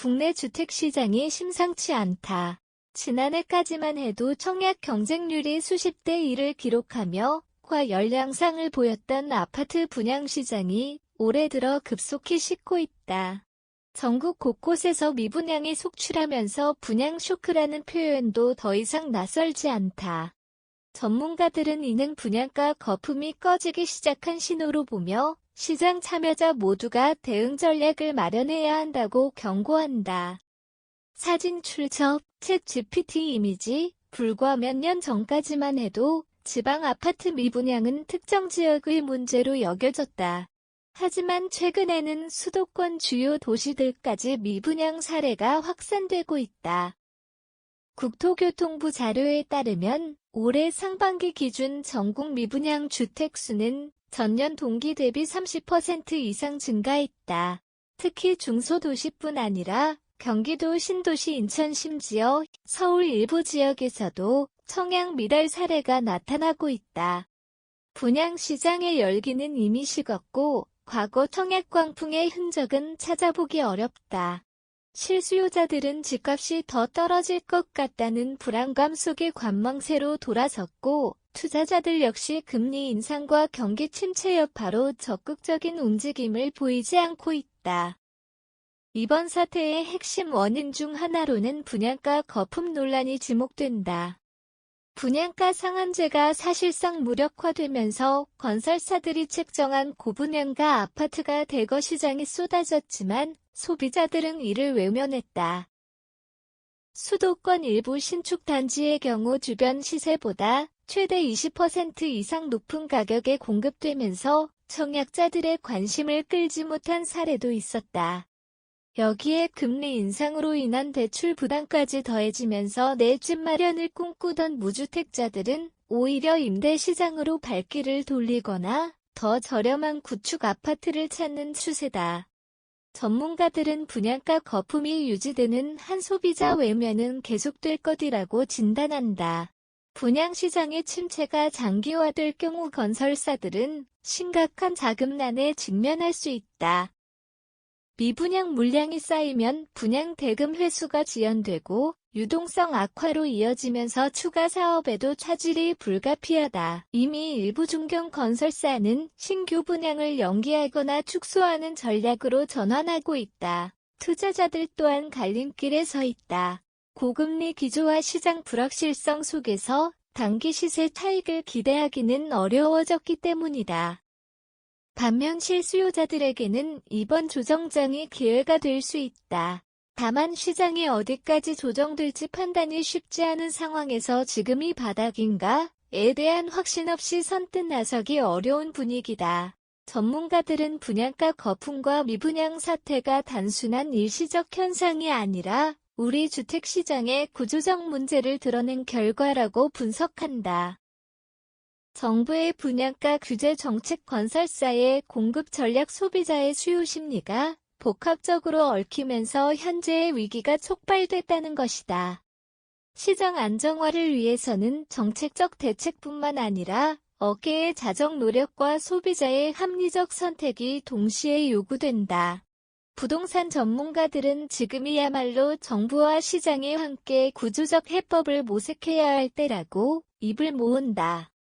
국내 주택시장이 심상치 않다. 지난해까지만 해도 청약 경쟁률이 수십 대 1을 기록하며 과열 양상을 보였던 아파트 분양시장이 올해 들어 급속히 식고 있다. 전국 곳곳에서 미분양이 속출하면서 분양 쇼크라는 표현도 더 이상 낯설지 않다. 전문가들은 이는 분양가 거품이 꺼지기 시작한 신호로 보며 시장 참여자 모두가 대응 전략을 마련해야 한다고 경고한다. 사진 출처, 챗 GPT 이미지, 불과 몇 년 전까지만 해도 지방 아파트 미분양은 특정 지역의 문제로 여겨졌다. 하지만 최근에는 수도권 주요 도시들까지 미분양 사례가 확산되고 있다. 국토교통부 자료에 따르면 올해 상반기 기준 전국 미분양 주택 수는 전년 동기 대비 30% 이상 증가했다. 특히 중소도시뿐 아니라 경기도 신도시 인천 심지어 서울 일부 지역에서도 청약 미달 사례가 나타나고 있다. 분양시장의 열기는 이미 식었고 과거 청약 광풍의 흔적은 찾아보기 어렵다. 실수요자들은 집값이 더 떨어질 것 같다는 불안감 속에 관망세로 돌아섰고 투자자들 역시 금리 인상과 경기 침체 여파로 적극적인 움직임을 보이지 않고 있다. 이번 사태의 핵심 원인 중 하나로는 분양가 거품 논란이 지목된다. 분양가 상한제가 사실상 무력화되면서 건설사들이 책정한 고분양가 아파트가 대거 시장에 쏟아졌지만 소비자들은 이를 외면했다. 수도권 일부 신축 단지의 경우 주변 시세보다 최대 20% 이상 높은 가격에 공급되면서 청약자들의 관심을 끌지 못한 사례도 있었다. 여기에 금리 인상으로 인한 대출 부담까지 더해지면서 내 집 마련을 꿈꾸던 무주택자들은 오히려 임대 시장으로 발길을 돌리거나 더 저렴한 구축 아파트를 찾는 추세다. 전문가들은 분양가 거품이 유지되는 한 소비자 외면은 계속될 것이라고 진단한다. 분양시장의 침체가 장기화될 경우 건설사들은 심각한 자금난에 직면할 수 있다. 미분양 물량이 쌓이면 분양 대금 회수가 지연되고 유동성 악화로 이어지면서 추가 사업에도 차질이 불가피하다. 이미 일부 중견 건설사는 신규 분양을 연기하거나 축소하는 전략으로 전환하고 있다. 투자자들 또한 갈림길에 서 있다. 고금리 기조와 시장 불확실성 속에서 단기 시세 차익을 기대하기는 어려워졌기 때문이다. 반면 실수요자들에게는 이번 조정장이 기회가 될 수 있다. 다만 시장이 어디까지 조정될지 판단이 쉽지 않은 상황에서 지금이 바닥인가에 대한 확신 없이 선뜻 나서기 어려운 분위기다. 전문가들은 분양가 거품과 미분양 사태가 단순한 일시적 현상이 아니라 우리 주택시장의 구조적 문제를 드러낸 결과라고 분석한다. 정부의 분양가 규제 정책, 건설사의 공급 전략, 소비자의 수요 심리가 복합적으로 얽히면서 현재의 위기가 촉발됐다는 것이다. 시장 안정화를 위해서는 정책적 대책뿐만 아니라 업계의 자정 노력과 소비자의 합리적 선택이 동시에 요구된다. 부동산 전문가들은 지금이야말로 정부와 시장이 함께 구조적 해법을 모색해야 할 때라고 입을 모은다.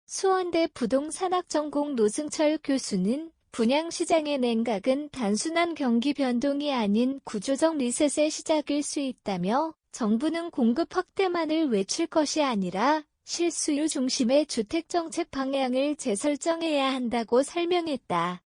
수원대 부동산학 전공 노승철 교수는 분양시장의 냉각은 단순한 경기 변동이 아닌 구조적 리셋의 시작일 수 있다며 정부는 공급 확대만을 외칠 것이 아니라 실수요 중심의 주택정책 방향을 재설정해야 한다고 설명했다.